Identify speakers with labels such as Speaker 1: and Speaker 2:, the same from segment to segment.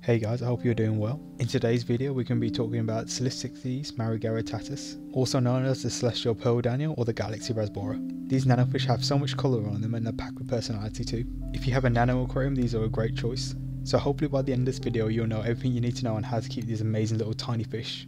Speaker 1: Hey guys, I hope you're doing well. In today's video we're going to be talking about Celestichthys margaritatus, also known as the Celestial Pearl Danio or the Galaxy Rasbora. These nanofish have so much colour on them and they're packed with personality too. If you have a nano aquarium, these are a great choice. So hopefully by the end of this video you'll know everything you need to know on how to keep these amazing little tiny fish.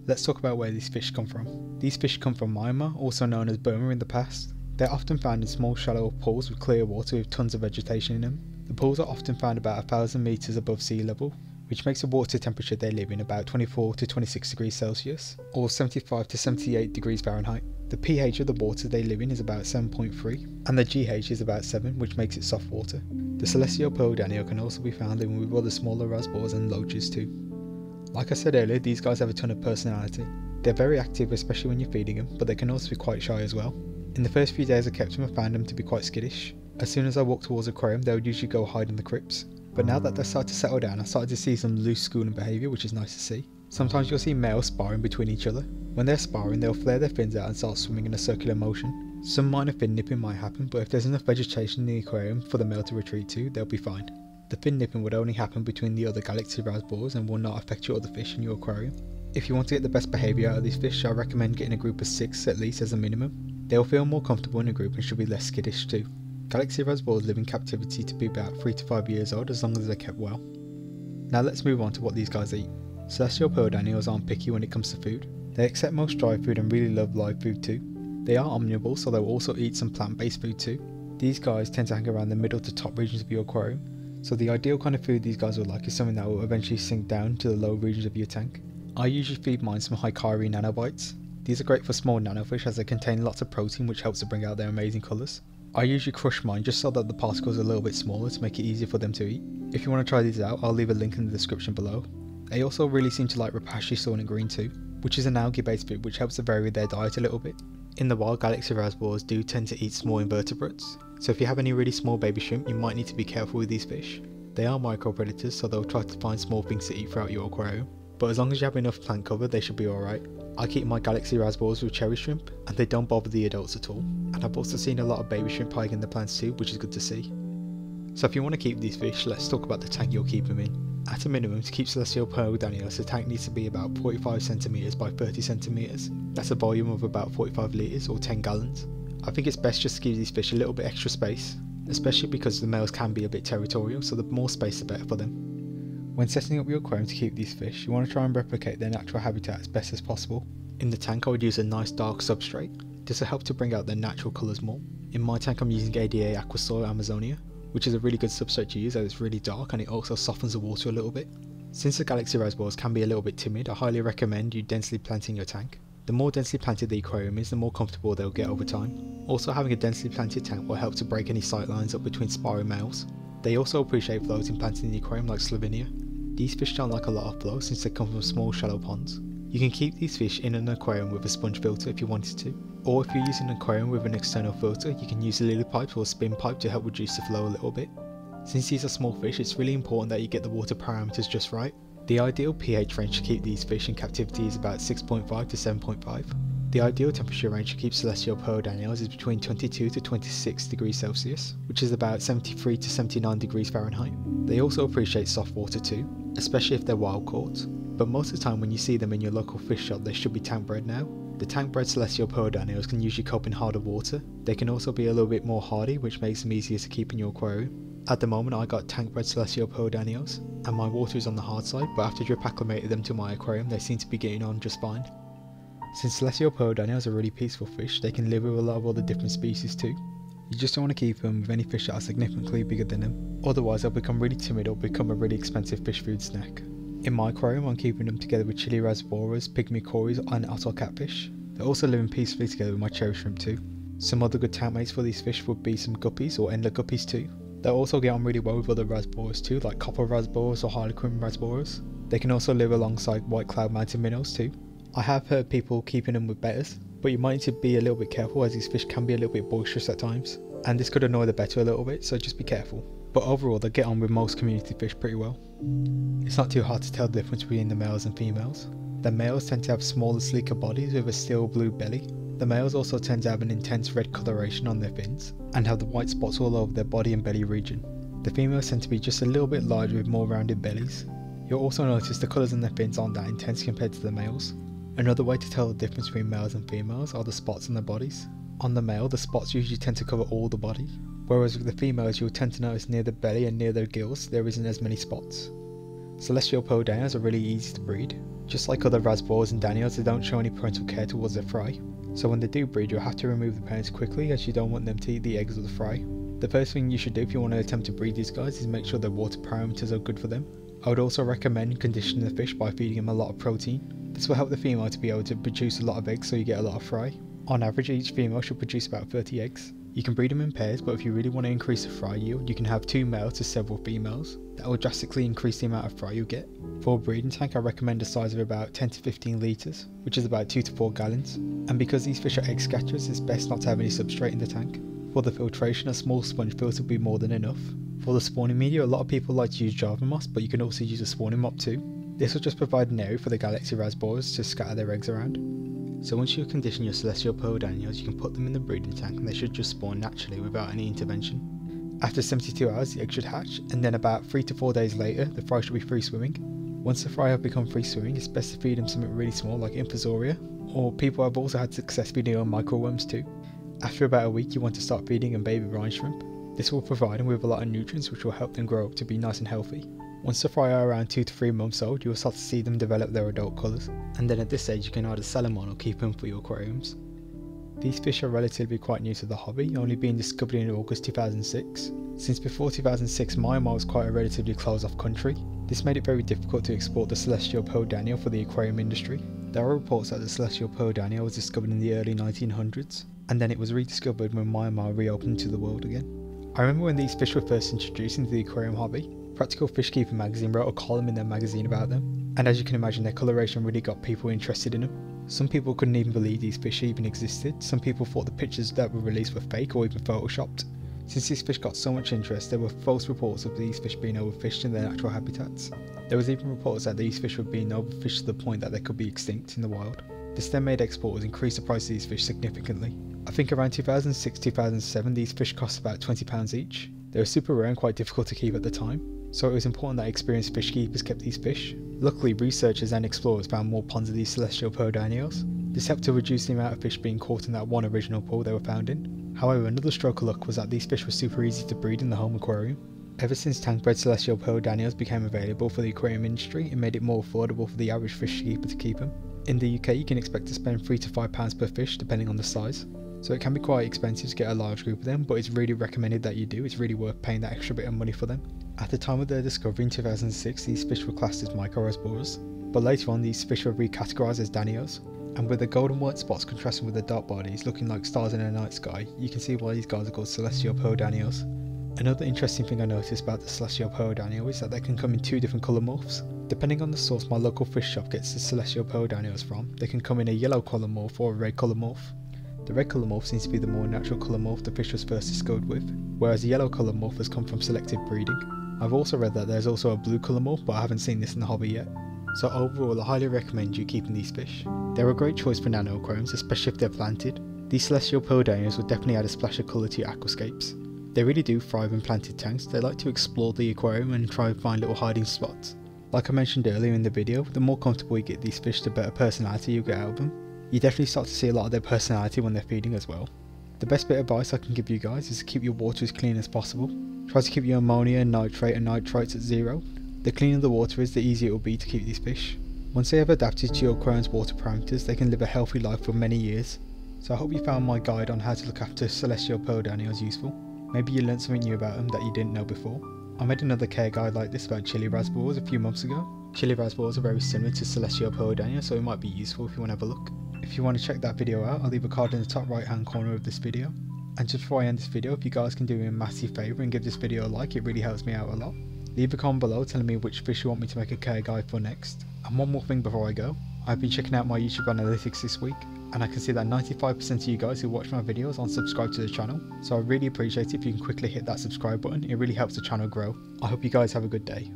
Speaker 1: Let's talk about where these fish come from. These fish come from Myanmar, also known as Burma in the past. They're often found in small shallow pools with clear water with tons of vegetation in them. The pools are often found about 1,000 meters above sea level, which makes the water temperature they live in about 24 to 26 degrees Celsius or 75 to 78 degrees Fahrenheit. The pH of the water they live in is about 7.3 and the GH is about 7, which makes it soft water. The Celestial Pearl Danio can also be found living with other smaller Rasboras and loaches too. Like I said earlier, these guys have a ton of personality. They're very active, especially when you're feeding them, but they can also be quite shy as well. In the first few days I kept them, I found them to be quite skittish. As soon as I walked towards the aquarium, they would usually go hide in the crypts. But now that they started to settle down, I started to see some loose schooling behaviour, which is nice to see. Sometimes you'll see males sparring between each other. When they're sparring, they'll flare their fins out and start swimming in a circular motion. Some minor fin nipping might happen, but if there's enough vegetation in the aquarium for the male to retreat to, they'll be fine. The fin nipping would only happen between the other Galaxy Rasboras and will not affect your other fish in your aquarium. If you want to get the best behaviour out of these fish, I recommend getting a group of 6 at least as a minimum. They'll feel more comfortable in a group and should be less skittish too. Galaxy Rasboras live in captivity to be about 3 to 5 years old as long as they're kept well. Now let's move on to what these guys eat. Celestial Pearl Danios aren't picky when it comes to food. They accept most dry food and really love live food too. They are omnivores, so they'll also eat some plant-based food too. These guys tend to hang around the middle to top regions of your aquarium, so the ideal kind of food these guys will like is something that will eventually sink down to the low regions of your tank. I usually feed mine some Hikari nanobites. These are great for small nanofish as they contain lots of protein which helps to bring out their amazing colours. I usually crush mine just so that the particles are a little bit smaller to make it easier for them to eat. If you want to try these out, I'll leave a link in the description below. They also really seem to like Rapashi sawn and green too, which is an algae based food which helps to vary their diet a little bit. In the wild, Galaxy Rasboras do tend to eat small invertebrates, so if you have any really small baby shrimp you might need to be careful with these fish. They are micro predators, so they'll try to find small things to eat throughout your aquarium, but as long as you have enough plant cover they should be alright. I keep my Galaxy Rasboras with cherry shrimp and they don't bother the adults at all, and I've also seen a lot of baby shrimp hiking the plants too, which is good to see. So if you want to keep these fish, let's talk about the tank you'll keep them in. At a minimum, to keep Celestial Pearl Danios, the tank needs to be about 45 cm by 30 cm. That's a volume of about 45 litres or 10 gallons. I think it's best just to give these fish a little bit extra space, especially because the males can be a bit territorial, so the more space the better for them. When setting up your aquarium to keep these fish, you want to try and replicate their natural habitat as best as possible. In the tank I would use a nice dark substrate. This will help to bring out their natural colours more. In my tank I'm using ADA Aquasoil Amazonia, which is a really good substrate to use as it's really dark and it also softens the water a little bit. Since the Galaxy Rasboras can be a little bit timid, I highly recommend you densely planting your tank. The more densely planted the aquarium is, the more comfortable they'll get over time. Also, having a densely planted tank will help to break any sight lines up between sparring males. They also appreciate floating plants in the aquarium like Slovenia. These fish don't like a lot of flow since they come from small shallow ponds. You can keep these fish in an aquarium with a sponge filter if you wanted to, or if you're using an aquarium with an external filter you can use a lily pipe or a spin pipe to help reduce the flow a little bit. Since these are small fish, it's really important that you get the water parameters just right. The ideal pH range to keep these fish in captivity is about 6.5 to 7.5. The ideal temperature range to keep Celestial Pearl Danios is between 22 to 26 degrees Celsius, which is about 73 to 79 degrees Fahrenheit. They also appreciate soft water too, especially if they're wild caught, but most of the time when you see them in your local fish shop they should be tank bred now. The tank bred Celestial Pearl Danios can usually cope in harder water. They can also be a little bit more hardy, which makes them easier to keep in your aquarium. At the moment I got tank bred Celestial Pearl Danios, and my water is on the hard side, but after drip acclimated them to my aquarium they seem to be getting on just fine. Since Celestial Pearl Danios are really peaceful fish, they can live with a lot of other different species too. You just don't want to keep them with any fish that are significantly bigger than them, otherwise they'll become really timid or become a really expensive fish food snack. In my aquarium I'm keeping them together with chili rasboras, pygmy cories and atoll catfish. They're also living peacefully together with my cherry shrimp too. Some other good tank mates for these fish would be some guppies or endler guppies too. They'll also get on really well with other rasboras too, like copper rasboras or harlequin rasboras. They can also live alongside white cloud mountain minnows too. I have heard people keeping them with betters, but you might need to be a little bit careful as these fish can be a little bit boisterous at times, and this could annoy the better a little bit, so just be careful. But overall they get on with most community fish pretty well. It's not too hard to tell the difference between the males and females. The males tend to have smaller, sleeker bodies with a steel blue belly. The males also tend to have an intense red coloration on their fins, and have the white spots all over their body and belly region. The females tend to be just a little bit larger with more rounded bellies. You'll also notice the colours in their fins aren't that intense compared to the males. Another way to tell the difference between males and females are the spots on their bodies. On the male, the spots usually tend to cover all the body, whereas with the females you'll tend to notice near the belly and near their gills there isn't as many spots. Celestial Pearl Danios are really easy to breed. Just like other Rasboras and Danios, they don't show any parental care towards their fry, so when they do breed you'll have to remove the parents quickly as you don't want them to eat the eggs of the fry. The first thing you should do if you want to attempt to breed these guys is make sure their water parameters are good for them. I would also recommend conditioning the fish by feeding them a lot of protein. This will help the female to be able to produce a lot of eggs so you get a lot of fry. On average each female should produce about 30 eggs. You can breed them in pairs, but if you really want to increase the fry yield you can have 2 males to several females. That will drastically increase the amount of fry you'll get. For a breeding tank I recommend a size of about 10 to 15 litres, which is about 2 to 4 gallons. And because these fish are egg scatchers it's best not to have any substrate in the tank. For the filtration a small sponge filter will be more than enough. For the spawning media a lot of people like to use Java moss, but you can also use a spawning mop too. This will just provide an area for the Galaxy Rasboras to scatter their eggs around. So once you condition your Celestial Pearl Danios you can put them in the breeding tank and they should just spawn naturally without any intervention. After 72 hours the egg should hatch, and then about 3 to 4 days later the fry should be free swimming. Once the fry have become free swimming it's best to feed them something really small like Infomation, or people have also had success feeding on microworms too. After about a week you want to start feeding them baby brine shrimp. This will provide them with a lot of nutrients which will help them grow up to be nice and healthy. Once the fry are around 2 to 3 months old you will start to see them develop their adult colours, and then at this stage you can either sell them on or keep them for your aquariums. These fish are relatively quite new to the hobby, only being discovered in August 2006. Since before 2006 Myanmar was quite a relatively closed off country. This made it very difficult to export the Celestial Pearl Danio for the aquarium industry. There are reports that the Celestial Pearl Danio was discovered in the early 1900s, and then it was rediscovered when Myanmar reopened to the world again. I remember when these fish were first introduced into the aquarium hobby, Practical Fish Keeper magazine wrote a column in their magazine about them, and as you can imagine their coloration really got people interested in them. Some people couldn't even believe these fish even existed, some people thought the pictures that were released were fake or even photoshopped. Since these fish got so much interest there were false reports of these fish being overfished in their natural habitats. There was even reports that these fish were being overfished to the point that they could be extinct in the wild. This then made exporters increase the price of these fish significantly. I think around 2006-2007 these fish cost about £20 each. They were super rare and quite difficult to keep at the time, so it was important that experienced fish keepers kept these fish. Luckily researchers and explorers found more ponds of these Celestial Pearl Danios. This helped to reduce the amount of fish being caught in that one original pool they were found in. However, another stroke of luck was that these fish were super easy to breed in the home aquarium. Ever since tank bred Celestial Pearl Danios became available for the aquarium industry, it made it more affordable for the average fish keeper to keep them. In the UK you can expect to spend £3 to £5 per fish depending on the size, so it can be quite expensive to get a large group of them, but it's really recommended that you do. It's really worth paying that extra bit of money for them. At the time of their discovery in 2006 these fish were classed as micro Rasboras, but later on these fish were recategorised as Danios, and with the golden white spots contrasting with the dark bodies looking like stars in a night sky, you can see why these guys are called Celestial Pearl Danios. Another interesting thing I noticed about the Celestial Pearl Danio is that they can come in 2 different colour morphs. Depending on the source my local fish shop gets the Celestial Pearl Danios from, they can come in a yellow colour morph or a red colour morph. The red colour morph seems to be the more natural colour morph the fish was first discovered with, whereas the yellow colour morph has come from selective breeding. I've also read that there's also a blue colour morph, but I haven't seen this in the hobby yet. So overall I highly recommend you keeping these fish. They're a great choice for nano aquariums, especially if they're planted. These Celestial Pearl Danios will definitely add a splash of colour to your aquascapes. They really do thrive in planted tanks. They like to explore the aquarium and try and find little hiding spots. Like I mentioned earlier in the video, the more comfortable you get these fish the better personality you get out of them. You definitely start to see a lot of their personality when they're feeding as well. The best bit of advice I can give you guys is to keep your water as clean as possible. Try to keep your ammonia, nitrate and nitrites at 0. The cleaner the water is, the easier it will be to keep these fish. Once they have adapted to your aquarium's water parameters, they can live a healthy life for many years. So I hope you found my guide on how to look after Celestial Pearl Danios useful. Maybe you learned something new about them that you didn't know before. I made another care guide like this about chili Rasboras a few months ago. Chili Rasboras are very similar to Celestial Pearl Danio, so it might be useful if you want to have a look. If you want to check that video out, I'll leave a card in the top right hand corner of this video. And just before I end this video, if you guys can do me a massive favour and give this video a like, it really helps me out a lot. Leave a comment below telling me which fish you want me to make a care guide for next. And one more thing before I go, I've been checking out my YouTube analytics this week, and I can see that 95% of you guys who watch my videos aren't subscribed to the channel, so I really appreciate it if you can quickly hit that subscribe button. It really helps the channel grow. I hope you guys have a good day.